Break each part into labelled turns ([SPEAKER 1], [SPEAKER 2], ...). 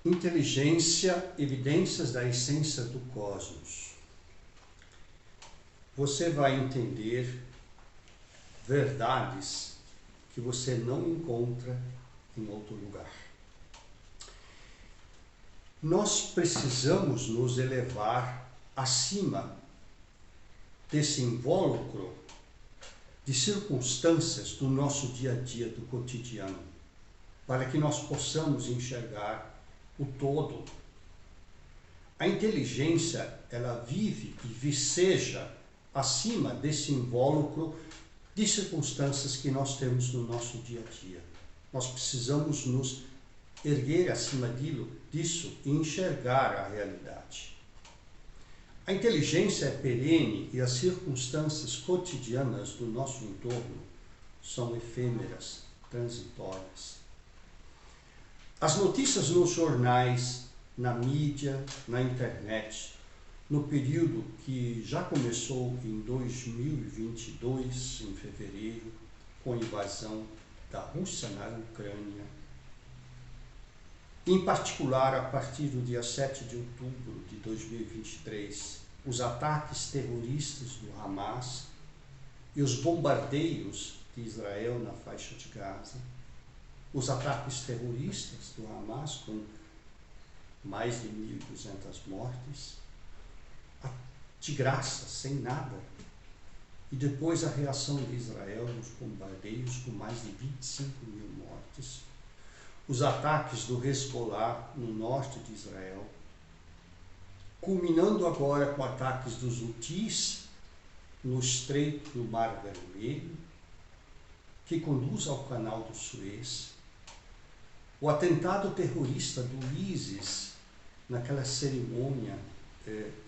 [SPEAKER 1] Inteligência, evidências da essência do cosmos. Você vai entender verdades que você não encontra em outro lugar. Nós precisamos nos elevar acima desse invólucro de circunstâncias do nosso dia a dia, do cotidiano, para que nós possamos enxergar o todo. A inteligência, ela vive e viceja acima desse invólucro de circunstâncias que nós temos no nosso dia a dia. Nós precisamos nos erguer acima disso e enxergar a realidade. A inteligência é perene e as circunstâncias cotidianas do nosso entorno são efêmeras, transitórias. As notícias nos jornais, na mídia, na internet, no período que já começou em 2022, em fevereiro, com a invasão da Rússia na Ucrânia, em particular a partir do dia 7 de outubro de 2023, os ataques terroristas do Hamas e os bombardeios de Israel na faixa de Gaza, os ataques terroristas do Hamas com mais de 1.200 mortes, de graça, sem nada, e depois a reação de Israel nos bombardeios com mais de 25 mil mortes, os ataques do Hezbollah no norte de Israel, culminando agora com ataques dos Houthis no estreito do Mar Vermelho, que conduz ao canal do Suez, o atentado terrorista do ISIS naquela cerimônia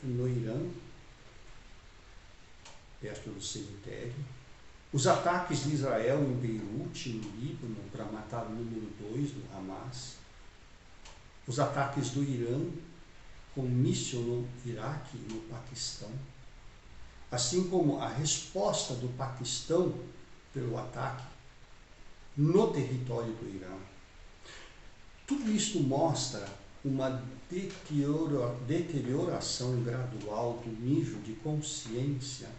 [SPEAKER 1] no Irã, perto do cemitério, os ataques de Israel em Beirute, no Líbano, para matar o número 2 do Hamas, os ataques do Irã com míssil no Iraque e no Paquistão, assim como a resposta do Paquistão pelo ataque no território do Irã. Tudo isto mostra uma deterioração gradual do nível de consciência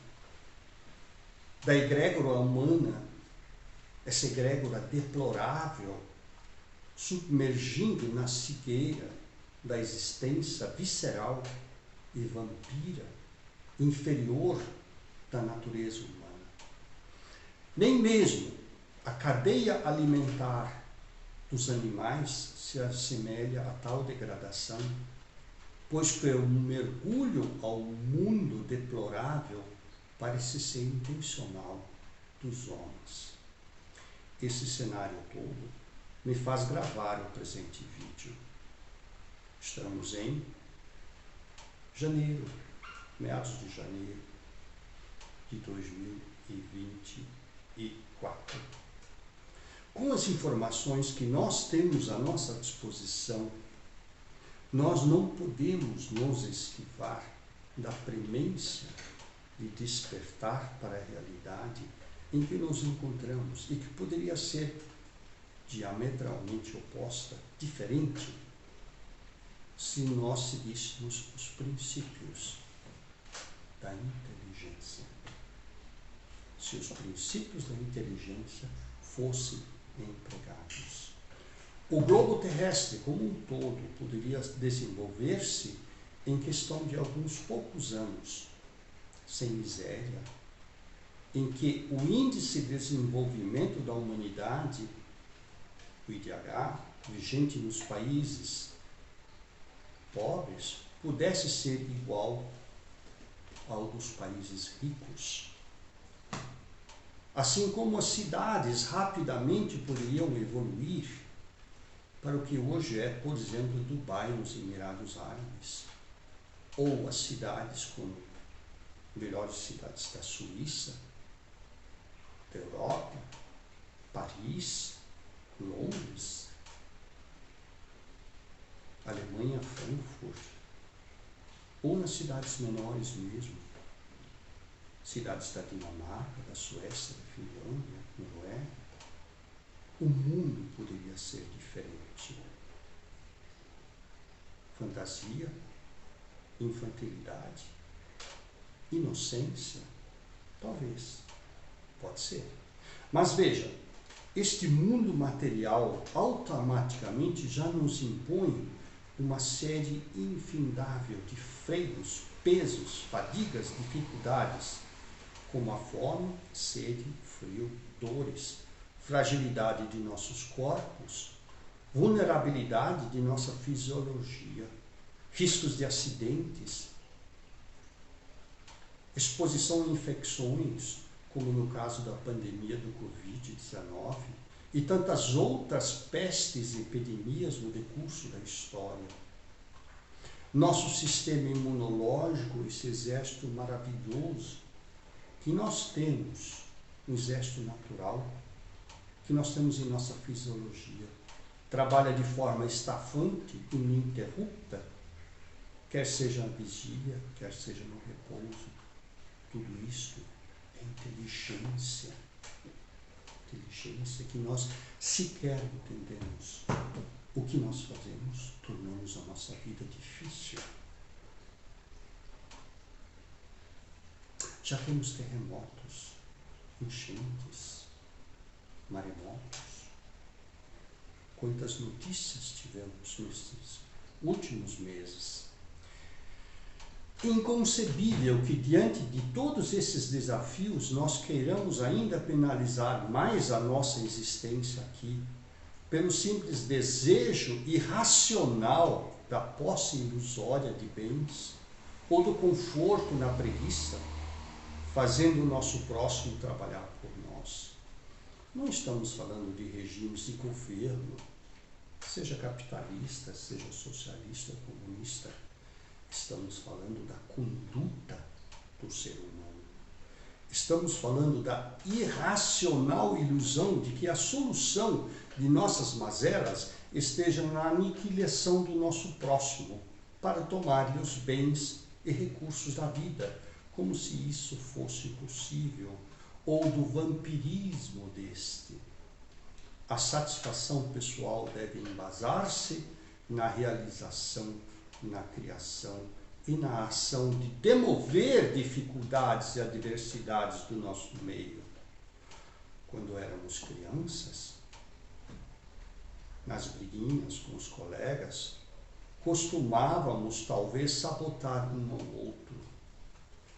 [SPEAKER 1] da egrégora humana, essa egrégora deplorável, submergindo na cegueira da existência visceral e vampira, inferior da natureza humana. Nem mesmo a cadeia alimentar dos animais se assemelha a tal degradação, pois que o mergulho ao mundo deplorável parece ser intencional dos homens. Esse cenário todo me faz gravar o presente vídeo. Estamos em janeiro, meados de janeiro de 2024. Com as informações que nós temos à nossa disposição, nós não podemos nos esquivar da premência de despertar para a realidade em que nos encontramos e que poderia ser diametralmente oposta, diferente, se nós seguíssemos os princípios da inteligência. Se os princípios da inteligência fossem empregados. O globo terrestre como um todo poderia desenvolver-se em questão de alguns poucos anos, sem miséria, em que o índice de desenvolvimento da humanidade, o IDH, vigente nos países pobres, pudesse ser igual ao dos países ricos. Assim como as cidades rapidamente poderiam evoluir para o que hoje é, por exemplo, Dubai nos Emirados Árabes, ou as cidades como melhores cidades da Suíça, da Europa, Paris, Londres, Alemanha, Frankfurt, ou nas cidades menores mesmo, cidades da Dinamarca, da Suécia, da Finlândia, Noruega. O mundo poderia ser diferente. Fantasia, infantilidade, inocência, talvez, pode ser. Mas veja, este mundo material automaticamente já nos impõe uma série infindável de freios, pesos, fadigas, dificuldades, como a fome, sede, frio, dores, fragilidade de nossos corpos, vulnerabilidade de nossa fisiologia, riscos de acidentes, exposição a infecções, como no caso da pandemia do Covid-19, e tantas outras pestes e epidemias no decurso da história. Nosso sistema imunológico, esse exército maravilhoso que nós temos, um exército natural, que nós temos em nossa fisiologia, trabalha de forma estafante, ininterrupta, quer seja na vigília, quer seja no repouso. Tudo isso é inteligência. Inteligência que nós sequer entendemos. O que nós fazemos, tornamos a nossa vida difícil. Já temos terremotos, enchentes, maremotos. Quantas notícias tivemos nesses últimos meses? Inconcebível que diante de todos esses desafios nós queiramos ainda penalizar mais a nossa existência aqui, pelo simples desejo irracional da posse ilusória de bens, ou do conforto na preguiça, fazendo o nosso próximo trabalhar por nós. Não estamos falando de regimes de governo, seja capitalista, seja socialista ou comunista. Estamos falando da conduta do ser humano. Estamos falando da irracional ilusão de que a solução de nossas mazelas esteja na aniquilação do nosso próximo, para tomar-lhe os bens e recursos da vida, como se isso fosse possível, ou do vampirismo deste. A satisfação pessoal deve embasar-se na realização, na criação e na ação de demover dificuldades e adversidades do nosso meio. Quando éramos crianças, nas briguinhas com os colegas, costumávamos talvez sabotar um ao outro,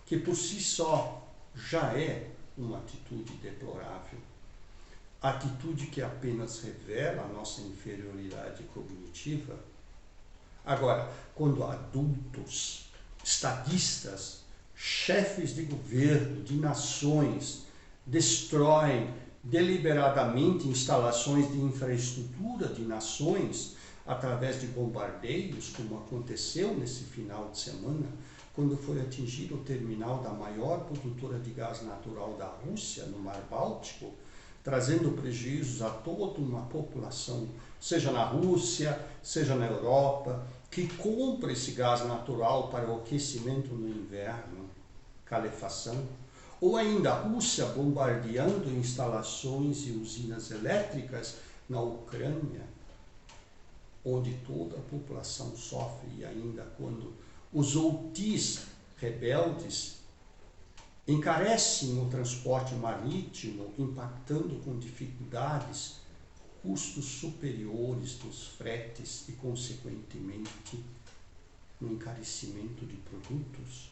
[SPEAKER 1] que por si só já é uma atitude deplorável. Atitude que apenas revela a nossa inferioridade cognitiva. Agora, quando adultos, estadistas, chefes de governo, de nações, destroem deliberadamente instalações de infraestrutura de nações através de bombardeios, como aconteceu nesse final de semana, quando foi atingido o terminal da maior produtora de gás natural da Rússia, no Mar Báltico, trazendo prejuízos a toda uma população, seja na Rússia, seja na Europa, que compra esse gás natural para o aquecimento no inverno, calefação, ou ainda a Rússia bombardeando instalações e usinas elétricas na Ucrânia, onde toda a população sofre, e ainda quando os outis rebeldes encarecem o transporte marítimo, impactando com dificuldades, custos superiores dos fretes e, consequentemente, no encarecimento de produtos,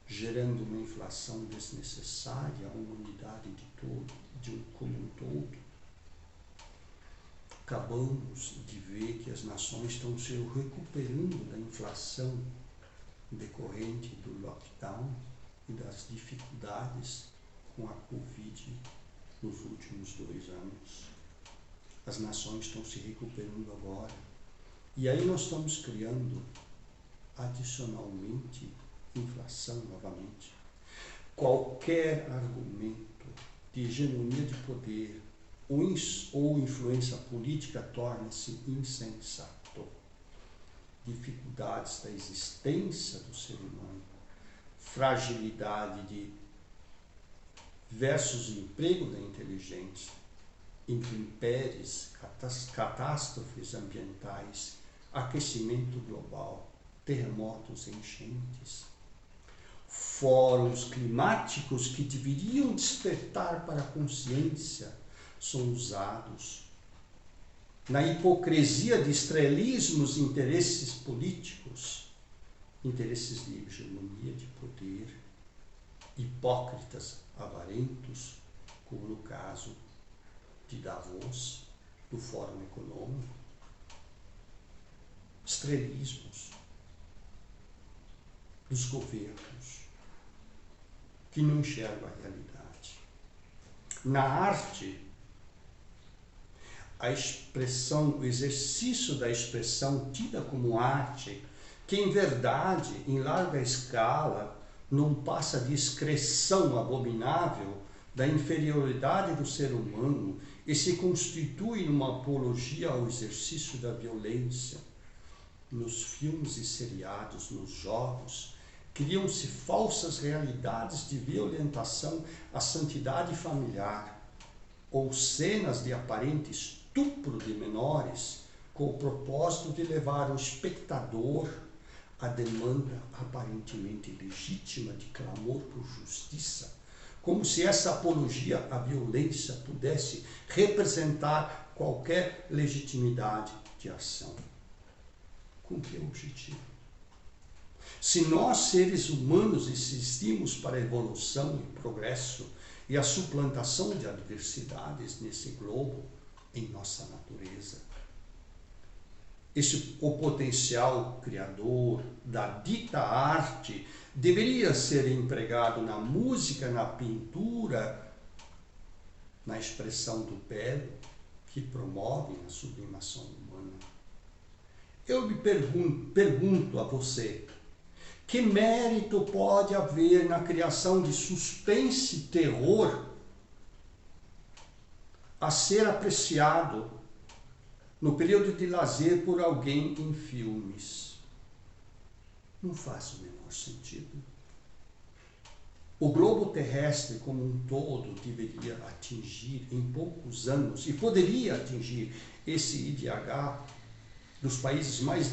[SPEAKER 1] gerando uma inflação desnecessária à humanidade como um todo. Acabamos de ver que as nações estão se recuperando da inflação decorrente do lockdown e das dificuldades com a Covid nos últimos 2 anos. As nações estão se recuperando agora. E aí nós estamos criando, adicionalmente, inflação novamente. Qualquer argumento de hegemonia de poder ou influência política torna-se insensato. Dificuldades da existência do ser humano, fragilidade versus emprego da inteligência, intempéries, catástrofes ambientais, aquecimento global, terremotos e enchentes. Fóruns climáticos que deveriam despertar para a consciência são usados na hipocrisia de estrelismos e interesses políticos, interesses de hegemonia, de poder, hipócritas avarentos, como no caso de Davos, do Fórum Econômico, estrelismos dos governos que não enxergam a realidade. Na arte, a expressão, o exercício da expressão tida como arte, que em verdade, em larga escala, não passa de excreção abominável da inferioridade do ser humano e se constitui numa apologia ao exercício da violência. Nos filmes e seriados, nos jogos, criam-se falsas realidades de violentação à santidade familiar ou cenas de aparente estupro de menores com o propósito de levar o espectador à demanda aparentemente legítima de clamor por justiça, como se essa apologia à violência pudesse representar qualquer legitimidade de ação. Com que objetivo? Se nós, seres humanos, existimos para a evolução e progresso e a suplantação de adversidades nesse globo, em nossa natureza, o potencial criador da dita arte deveria ser empregado na música, na pintura, na expressão do belo, que promovem a sublimação humana. Eu me pergunto a você, que mérito pode haver na criação de suspense e terror a ser apreciado no período de lazer por alguém em filmes? Não faz o menor sentido. O globo terrestre como um todo deveria atingir em poucos anos, e poderia atingir esse IDH dos países mais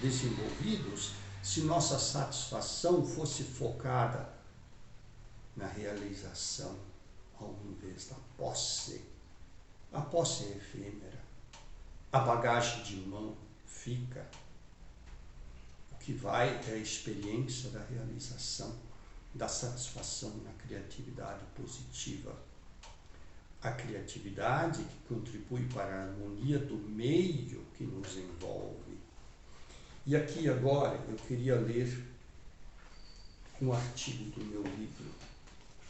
[SPEAKER 1] desenvolvidos, se nossa satisfação fosse focada na realização ao invés da posse. A posse é efêmera, a bagagem de mão fica. O que vai é a experiência da realização, da satisfação na criatividade positiva. A criatividade que contribui para a harmonia do meio que nos envolve. E aqui agora eu queria ler um artigo do meu livro.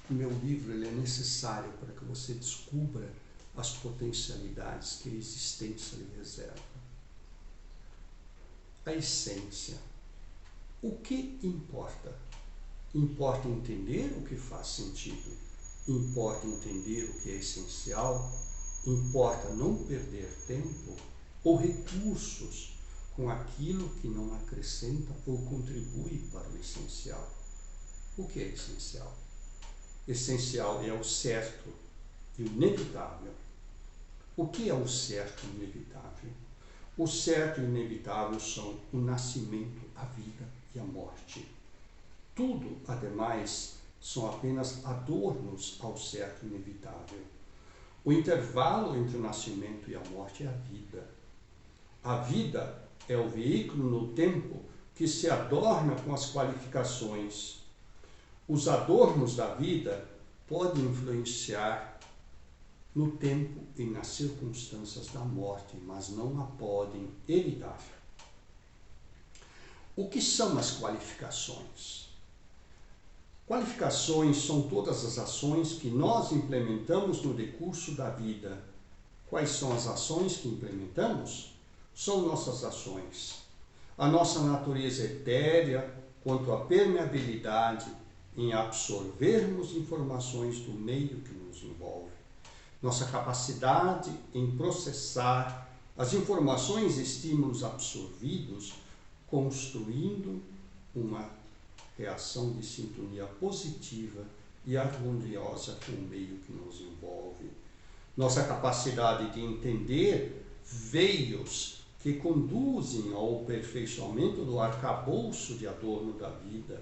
[SPEAKER 1] O meu livro ele é necessário para que você descubra as potencialidades que a existência lhe reserva. A essência. O que importa? Importa entender o que faz sentido. Importa entender o que é essencial. Importa não perder tempo ou recursos com aquilo que não acrescenta ou contribui para o essencial. O que é essencial? Essencial é o certo e o inevitável. O que é o certo e o inevitável? O certo e o inevitável são o nascimento, a vida e a morte. Tudo, ademais, são apenas adornos ao certo e inevitável. O intervalo entre o nascimento e a morte é a vida. A vida é o veículo no tempo que se adorna com as qualificações. Os adornos da vida podem influenciar no tempo e nas circunstâncias da morte, mas não a podem evitar. O que são as qualificações? Qualificações são todas as ações que nós implementamos no decurso da vida. Quais são as ações que implementamos? São nossas ações. A nossa natureza etérea, quanto à permeabilidade em absorvermos informações do meio que nos envolve. Nossa capacidade em processar as informações e estímulos absorvidos, construindo uma reação de sintonia positiva e harmoniosa com o meio que nos envolve. Nossa capacidade de entender veios que conduzem ao aperfeiçoamento do arcabouço de adorno da vida,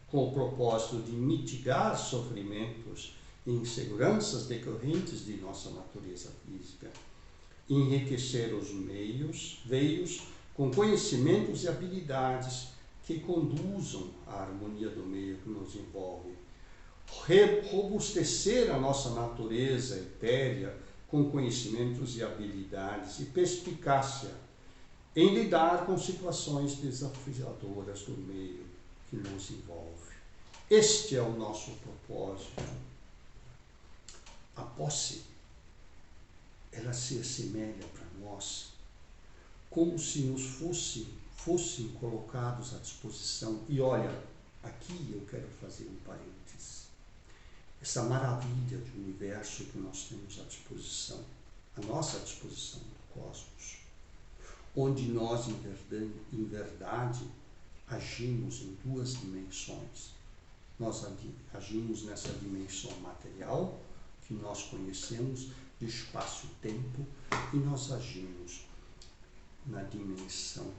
[SPEAKER 1] com o propósito de mitigar sofrimentos e inseguranças decorrentes de nossa natureza física, enriquecer os veios com conhecimentos e habilidades que conduzam à harmonia do meio que nos envolve, robustecer a nossa natureza etérea com conhecimentos e habilidades e perspicácia em lidar com situações desafiadoras do meio que nos envolve. Este é o nosso propósito. A posse, ela se assemelha para nós como se nos fossem colocados à disposição. E olha, aqui eu quero fazer um parênteses. Essa maravilha de universo que nós temos à disposição, à nossa disposição do cosmos, onde nós, em verdade, agimos em duas dimensões. Nós agimos nessa dimensão material, que nós conhecemos, de espaço-tempo, e nós agimos na dimensão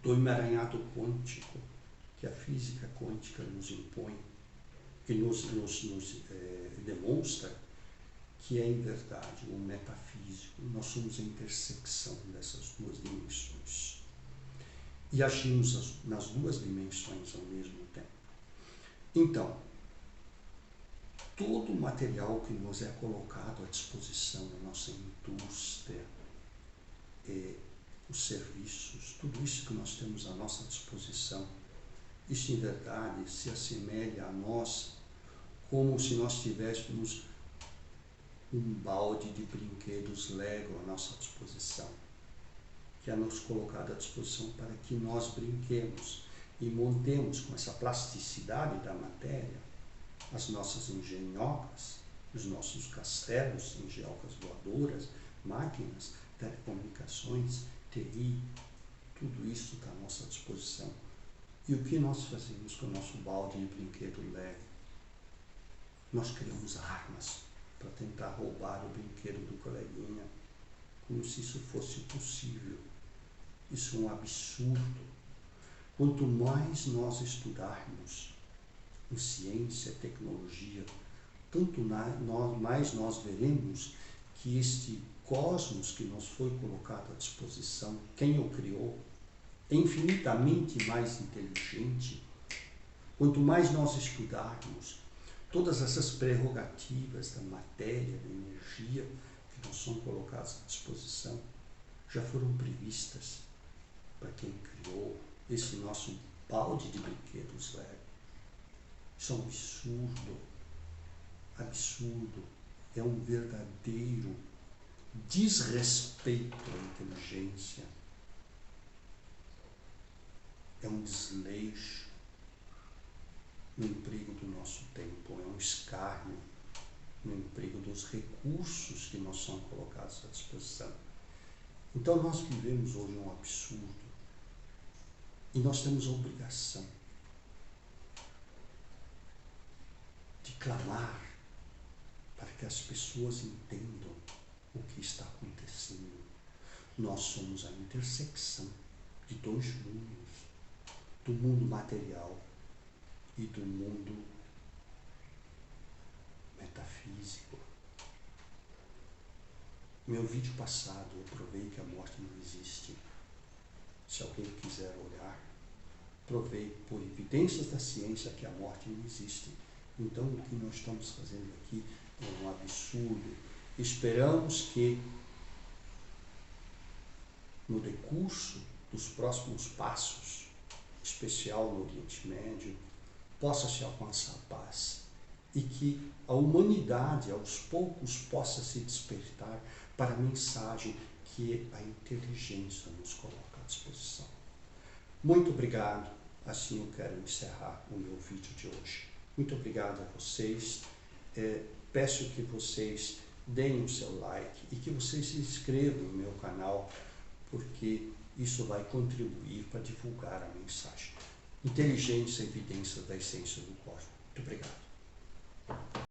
[SPEAKER 1] do emaranhado quântico, que a física quântica nos impõe, que nos demonstra que é, em verdade, o metafísico. Nós somos a intersecção dessas duas dimensões. E agimos nas duas dimensões ao mesmo tempo. Então, todo o material que nos é colocado à disposição da nossa indústria, os serviços, tudo isso que nós temos à nossa disposição, isso, em verdade, se assemelha a nós como se nós tivéssemos um balde de brinquedos Lego à nossa disposição, que é nos colocado à disposição para que nós brinquemos e montemos com essa plasticidade da matéria as nossas engenhocas, os nossos castelos, engenhocas voadoras, máquinas, telecomunicações, TI, tudo isso está à nossa disposição. E o que nós fazemos com o nosso balde de brinquedo Lego? Nós criamos armas para tentar roubar o brinquedo do coleguinha, como se isso fosse possível. Isso é um absurdo. Quanto mais nós estudarmos em ciência, tecnologia, tanto mais nós veremos que este cosmos que nos foi colocado à disposição, quem o criou, é infinitamente mais inteligente. Quanto mais nós estudarmos todas essas prerrogativas da matéria, da energia que nos são colocadas à disposição, já foram previstas para quem criou esse nosso balde de brinquedos Lego. Isso é um absurdo, absurdo. É um verdadeiro desrespeito à inteligência. É um desleixo no emprego do nosso tempo, é um escárnio no emprego dos recursos que nos são colocados à disposição. Então nós vivemos hoje um absurdo e nós temos a obrigação de clamar para que as pessoas entendam o que está acontecendo. Nós somos a intersecção de dois mundos, do mundo material e do mundo metafísico. Meu vídeo passado eu provei que a morte não existe. Se alguém quiser olhar, provei por evidências da ciência que a morte não existe. Então o que nós estamos fazendo aqui é um absurdo. Esperamos que no decurso dos próximos passos, especial no Oriente Médio, possa se alcançar a paz e que a humanidade aos poucos possa se despertar para a mensagem que a inteligência nos coloca à disposição. Muito obrigado. Assim eu quero encerrar o meu vídeo de hoje. Muito obrigado a vocês. Peço que vocês deem o seu like e que vocês se inscrevam no meu canal, porque isso vai contribuir para divulgar a mensagem. Inteligência, evidência da essência do cosmos. Muito obrigado.